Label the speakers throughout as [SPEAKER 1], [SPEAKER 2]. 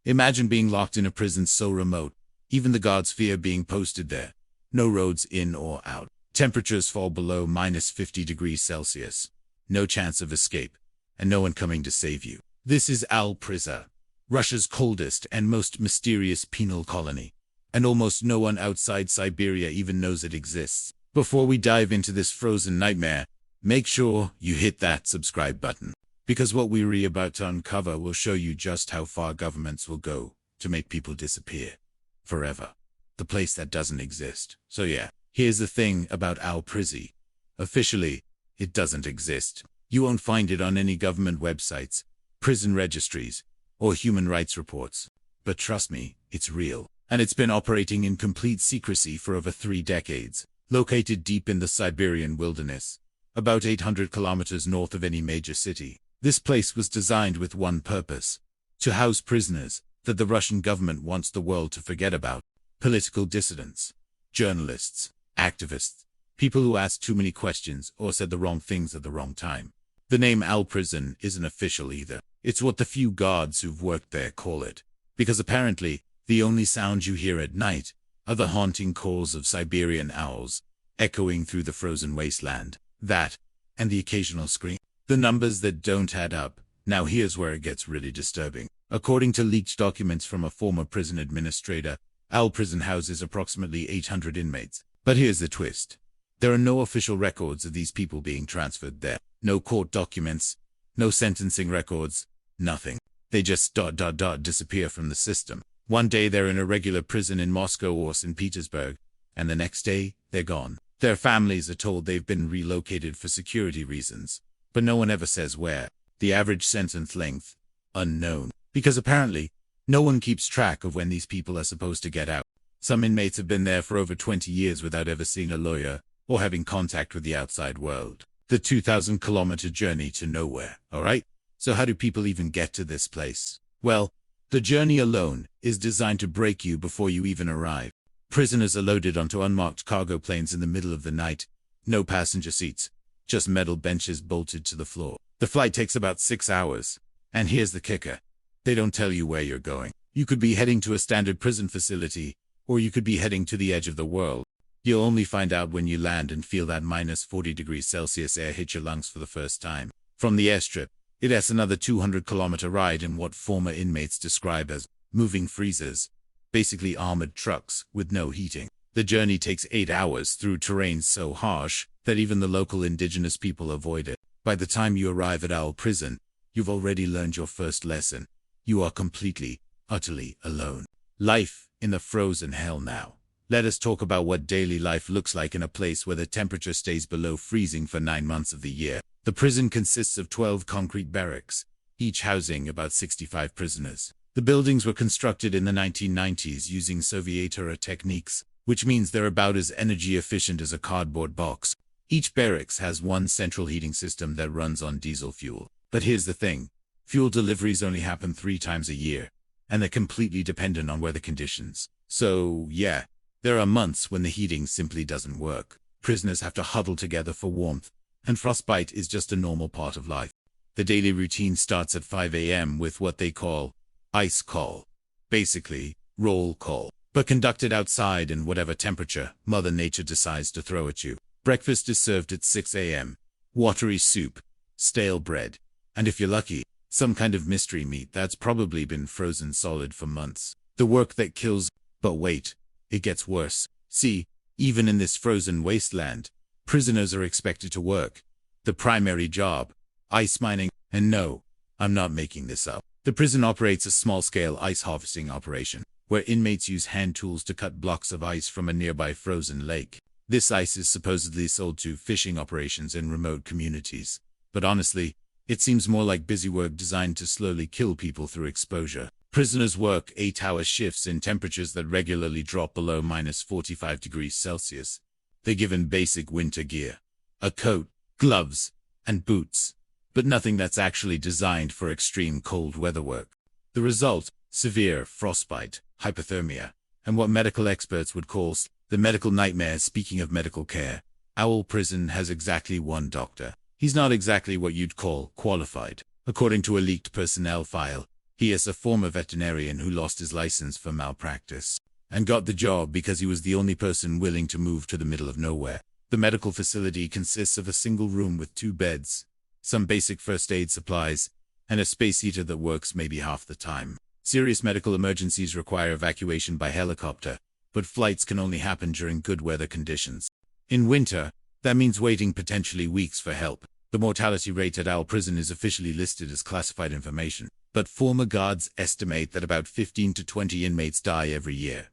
[SPEAKER 1] Imagine being locked in a prison so remote, even the guards fear being posted there. No roads in or out. Temperatures fall below -50 degrees Celsius. No chance of escape, and no one coming to save you. This is Al-Priza, Russia's coldest and most mysterious penal colony. And almost no one outside Siberia even knows it exists. Before we dive into this frozen nightmare, make sure you hit that subscribe button, because what we're about to uncover will show you just how far governments will go to make people disappear forever. The place that doesn't exist. So yeah, here's the thing about Al-Priza. Officially, it doesn't exist. You won't find it on any government websites, prison registries, or human rights reports. But trust me, it's real. And it's been operating in complete secrecy for over 3 decades. Located deep in the Siberian wilderness, about 800 kilometers north of any major city. This place was designed with one purpose: to house prisoners that the Russian government wants the world to forget about. Political dissidents, journalists, activists, people who asked too many questions or said the wrong things at the wrong time. The name Al-Prison isn't official either. It's what the few guards who've worked there call it. Because apparently, the only sounds you hear at night are the haunting calls of Siberian owls, echoing through the frozen wasteland. That, and the occasional scream. The numbers that don't add up. Now here's where it gets really disturbing. According to leaked documents from a former prison administrator, Al-Prison houses approximately 800 inmates. But here's the twist. There are no official records of these people being transferred there. No court documents, no sentencing records, nothing. They just disappear from the system. One day they're in a regular prison in Moscow or St. Petersburg, and the next day, they're gone. Their families are told they've been relocated for security reasons, but no one ever says where. The average sentence length, unknown. Because apparently, no one keeps track of when these people are supposed to get out. Some inmates have been there for over 20 years without ever seeing a lawyer or having contact with the outside world. The 2,000-kilometer journey to nowhere, alright? So how do people even get to this place? Well, the journey alone is designed to break you before you even arrive. Prisoners are loaded onto unmarked cargo planes in the middle of the night. No passenger seats, just metal benches bolted to the floor. The flight takes about 6 hours. And here's the kicker. They don't tell you where you're going. You could be heading to a standard prison facility, or you could be heading to the edge of the world. You'll only find out when you land and feel that -40 degrees Celsius air hit your lungs for the first time. From the airstrip, it's another 200-kilometer ride in what former inmates describe as moving freezers, basically armored trucks with no heating. The journey takes 8 hours through terrain so harsh that even the local indigenous people avoid it. By the time you arrive at Al-Prison, you've already learned your first lesson. You are completely, utterly alone. Life in the frozen hell now. Let us talk about what daily life looks like in a place where the temperature stays below freezing for 9 months of the year. The prison consists of 12 concrete barracks, each housing about 65 prisoners. The buildings were constructed in the 1990s using Soviet-era techniques, which means they're about as energy efficient as a cardboard box. Each barracks has one central heating system that runs on diesel fuel. But here's the thing. Fuel deliveries only happen 3 times a year, and they're completely dependent on weather conditions. So, yeah, there are months when the heating simply doesn't work. Prisoners have to huddle together for warmth, and frostbite is just a normal part of life. The daily routine starts at 5 a.m. with what they call ice call. Basically, roll call, but conducted outside in whatever temperature Mother Nature decides to throw at you. Breakfast is served at 6 a.m. Watery soup, stale bread, and if you're lucky, some kind of mystery meat that's probably been frozen solid for months. The work that kills. But wait, it gets worse. See, even in this frozen wasteland, prisoners are expected to work. The primary job, ice mining. And no, I'm not making this up. The prison operates a small-scale ice harvesting operation, where inmates use hand tools to cut blocks of ice from a nearby frozen lake. This ice is supposedly sold to fishing operations in remote communities. But honestly, it seems more like busy work designed to slowly kill people through exposure. Prisoners work 8-hour shifts in temperatures that regularly drop below -45 degrees Celsius. They're given basic winter gear, a coat, gloves, and boots, but nothing that's actually designed for extreme cold weather work. The result, severe frostbite, hypothermia, and what medical experts would call the medical nightmare. Speaking of medical care, Al-Prison has exactly one doctor. He's not exactly what you'd call qualified. According to a leaked personnel file, He is a former veterinarian who lost his license for malpractice and got the job because he was the only person willing to move to the middle of nowhere. The medical facility consists of a single room with 2 beds, some basic first aid supplies, and a space heater that works maybe half the time. Serious medical emergencies require evacuation by helicopter, but flights can only happen during good weather conditions. In winter, that means waiting potentially weeks for help. The mortality rate at Owl Prison is officially listed as classified information, but former guards estimate that about 15 to 20 inmates die every year.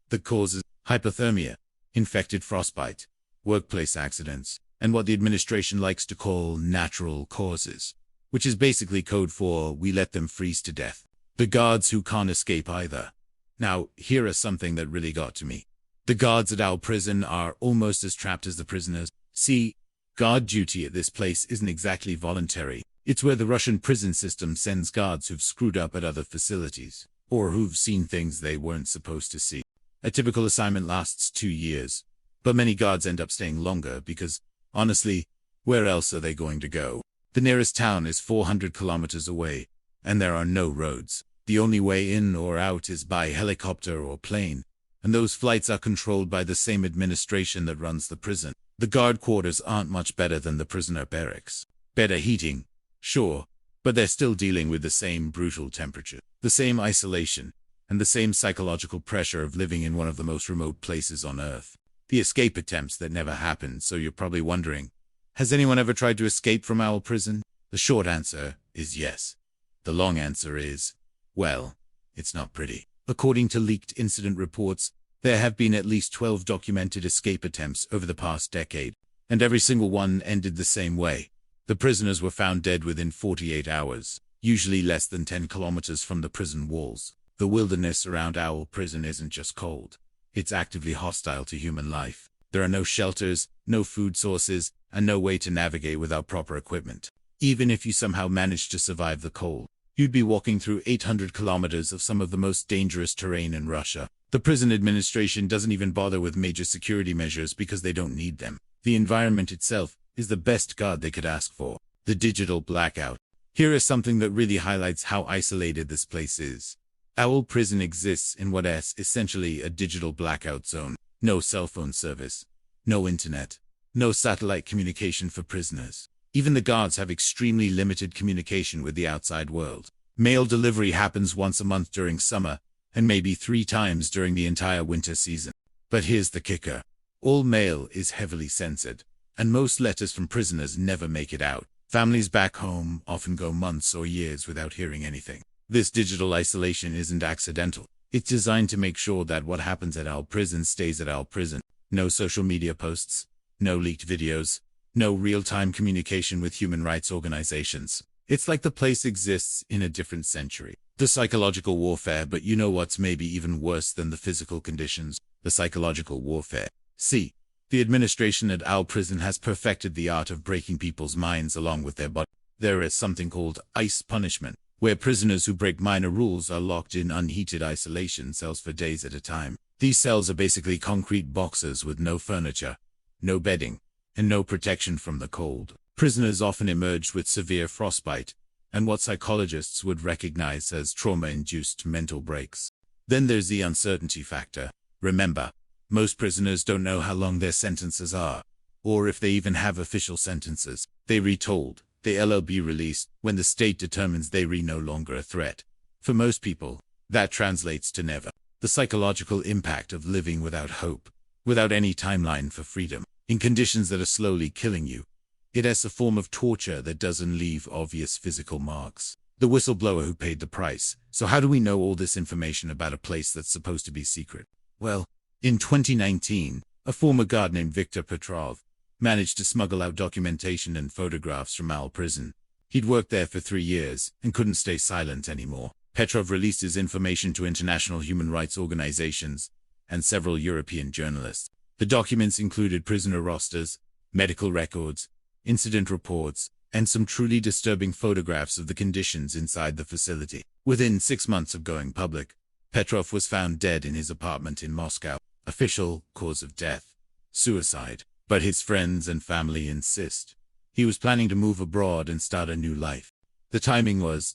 [SPEAKER 1] The causes: hypothermia, infected frostbite, workplace accidents, and what the administration likes to call natural causes, which is basically code for we let them freeze to death. The guards who can't escape either. Now, here is something that really got to me. The guards at Owl Prison are almost as trapped as the prisoners. See, guard duty at this place isn't exactly voluntary. It's where the Russian prison system sends guards who've screwed up at other facilities, or who've seen things they weren't supposed to see. A typical assignment lasts 2 years, but many guards end up staying longer because, honestly, where else are they going to go? The nearest town is 400 kilometers away, and there are no roads. The only way in or out is by helicopter or plane, and those flights are controlled by the same administration that runs the prison. The guard quarters aren't much better than the prisoner barracks. Better heating, sure, but they're still dealing with the same brutal temperature, the same isolation, and the same psychological pressure of living in one of the most remote places on Earth. The escape attempts that never happened, so you're probably wondering, has anyone ever tried to escape from Owl Prison? The short answer is yes. The long answer is, well, it's not pretty. According to leaked incident reports, there have been at least 12 documented escape attempts over the past decade, and every single one ended the same way. The prisoners were found dead within 48 hours, usually less than 10 kilometers from the prison walls. The wilderness around Owl Prison isn't just cold. It's actively hostile to human life. There are no shelters, no food sources, and no way to navigate without proper equipment. Even if you somehow managed to survive the cold, you'd be walking through 800 kilometers of some of the most dangerous terrain in Russia. The prison administration doesn't even bother with major security measures because they don't need them. The environment itself is the best guard they could ask for. The digital blackout. Here is something that really highlights how isolated this place is. Owl Prison exists in what is essentially a digital blackout zone. No cell phone service, no internet, no satellite communication for prisoners. Even the guards have extremely limited communication with the outside world. Mail delivery happens once a month during summer, and maybe 3 times during the entire winter season. But here's the kicker. All mail is heavily censored, and most letters from prisoners never make it out. Families back home often go months or years without hearing anything. This digital isolation isn't accidental. It's designed to make sure that what happens at Owl Prison stays at Owl Prison. No social media posts, no leaked videos, no real-time communication with human rights organizations. It's like the place exists in a different century. The psychological warfare, but you know what's maybe even worse than the physical conditions? The psychological warfare. See, the administration at Owl Prison has perfected the art of breaking people's minds along with their bodies. There is something called ice punishment, where prisoners who break minor rules are locked in unheated isolation cells for days at a time. These cells are basically concrete boxes with no furniture, no bedding, and no protection from the cold. Prisoners often emerge with severe frostbite, and what psychologists would recognize as trauma-induced mental breaks. Then there's the uncertainty factor. Remember, most prisoners don't know how long their sentences are, or if they even have official sentences. They retold. They'll be released when the state determines they are no longer a threat. For most people, that translates to never. The psychological impact of living without hope, without any timeline for freedom, in conditions that are slowly killing you. It has a form of torture that doesn't leave obvious physical marks. The whistleblower who paid the price. So how do we know all this information about a place that's supposed to be secret? Well, in 2019, a former guard named Viktor Petrov managed to smuggle out documentation and photographs from Owl Prison. He'd worked there for 3 years and couldn't stay silent anymore. Petrov released his information to international human rights organizations and several European journalists. The documents included prisoner rosters, medical records, incident reports, and some truly disturbing photographs of the conditions inside the facility. Within 6 months of going public, Petrov was found dead in his apartment in Moscow. Official cause of death: suicide. But his friends and family insist he was planning to move abroad and start a new life. The timing was ...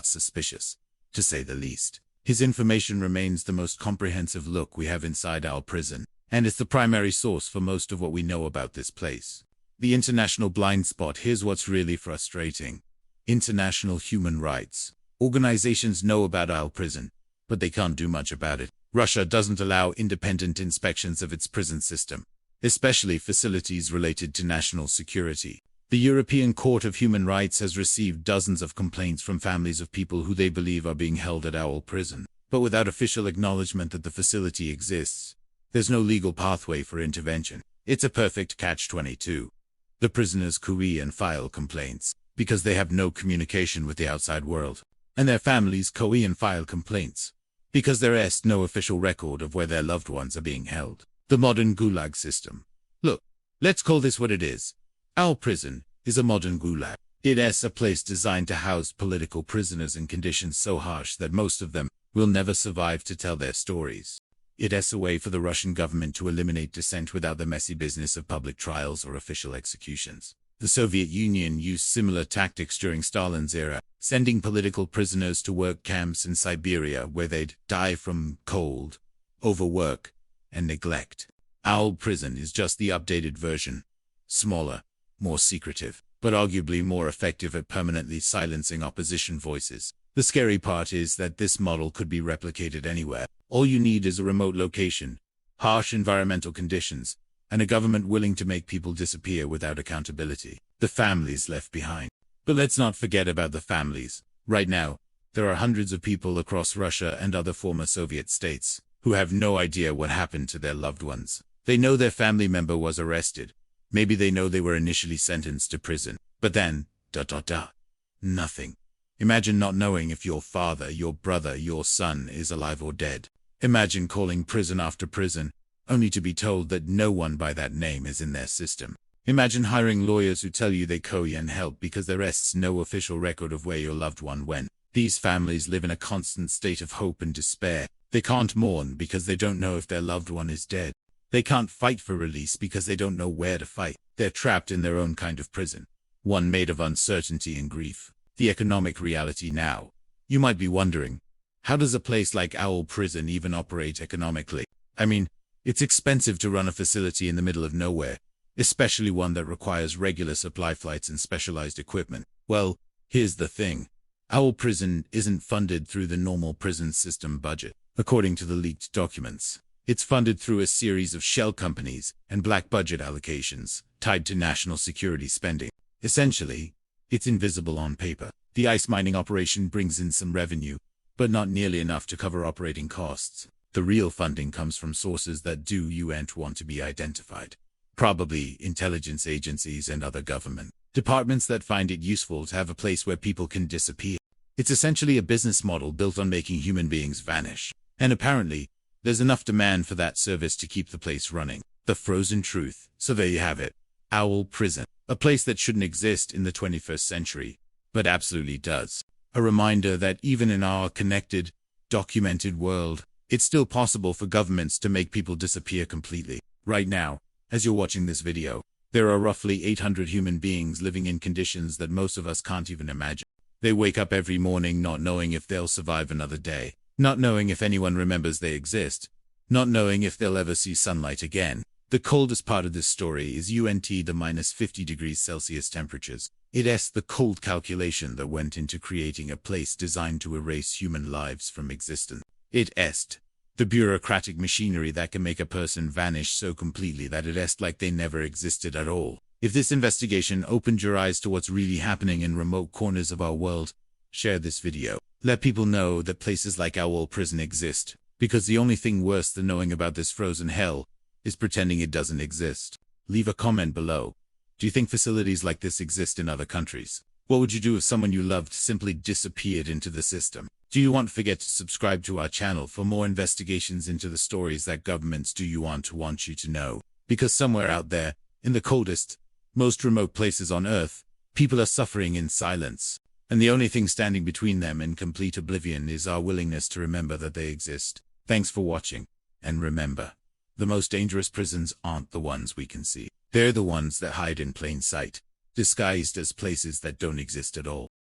[SPEAKER 1] suspicious, to say the least. His information remains the most comprehensive look we have inside our prison, and it's the primary source for most of what we know about this place. The international blind spot. Here's what's really frustrating. International human rights organizations know about our prison, but they can't do much about it. Russia doesn't allow independent inspections of its prison system, especially facilities related to national security. The European Court of Human Rights has received dozens of complaints from families of people who they believe are being held at our prison, but without official acknowledgement that the facility exists, there's no legal pathway for intervention. It's a perfect catch-22. The prisoners cooee and file complaints because they have no communication with the outside world, and their families cooee and file complaints because there is no official record of where their loved ones are being held. The modern gulag system. Look, let's call this what it is. Our prison is a modern gulag. It is a place designed to house political prisoners in conditions so harsh that most of them will never survive to tell their stories. It is a way for the Russian government to eliminate dissent without the messy business of public trials or official executions. The Soviet Union used similar tactics during Stalin's era, sending political prisoners to work camps in Siberia where they'd die from cold, overwork, and neglect. Our prison is just the updated version. Smaller, more secretive, but arguably more effective at permanently silencing opposition voices. The scary part is that this model could be replicated anywhere. All you need is a remote location, harsh environmental conditions, and a government willing to make people disappear without accountability. The families left behind. But let's not forget about the families. Right now, there are hundreds of people across Russia and other former Soviet states who have no idea what happened to their loved ones. They know their family member was arrested. Maybe they know they were initially sentenced to prison. But then, nothing. Imagine not knowing if your father, your brother, your son is alive or dead. Imagine calling prison after prison, only to be told that no one by that name is in their system. Imagine hiring lawyers who tell you they cooee and help because there rests no official record of where your loved one went. These families live in a constant state of hope and despair. They can't mourn because they don't know if their loved one is dead. They can't fight for release because they don't know where to fight. They're trapped in their own kind of prison, one made of uncertainty and grief. The economic reality now. You might be wondering, how does a place like our prison even operate economically? I mean, it's expensive to run a facility in the middle of nowhere, especially one that requires regular supply flights and specialized equipment. Well, here's the thing. Our prison isn't funded through the normal prison system budget. According to the leaked documents, it's funded through a series of shell companies and black budget allocations tied to national security spending. Essentially, it's invisible on paper. The ice mining operation brings in some revenue, but not nearly enough to cover operating costs. The real funding comes from sources that don't want to be identified. Probably intelligence agencies and other government departments that find it useful to have a place where people can disappear. It's essentially a business model built on making human beings vanish. And apparently, there's enough demand for that service to keep the place running. The frozen truth. So there you have it. Owl Prison. A place that shouldn't exist in the 21st century, but absolutely does. A reminder that even in our connected, documented world, it's still possible for governments to make people disappear completely. Right now, as you're watching this video, there are roughly 800 human beings living in conditions that most of us can't even imagine. They wake up every morning not knowing if they'll survive another day, not knowing if anyone remembers they exist, not knowing if they'll ever see sunlight again. The coldest part of this story is the minus 50 degrees Celsius temperatures. It is the cold calculation that went into creating a place designed to erase human lives from existence. It is the bureaucratic machinery that can make a person vanish so completely that it is like they never existed at all. If this investigation opened your eyes to what's really happening in remote corners of our world, share this video. Let people know that places like Owl Prison exist, because the only thing worse than knowing about this frozen hell is pretending it doesn't exist. Leave a comment below. Do you think facilities like this exist in other countries? What would you do if someone you loved simply disappeared into the system? Do you want to forget to subscribe to our channel for more investigations into the stories that governments want you to know? Because somewhere out there, in the coldest, most remote places on Earth, people are suffering in silence. And the only thing standing between them and complete oblivion is our willingness to remember that they exist. Thanks for watching. And remember, the most dangerous prisons aren't the ones we can see. They're the ones that hide in plain sight, disguised as places that don't exist at all.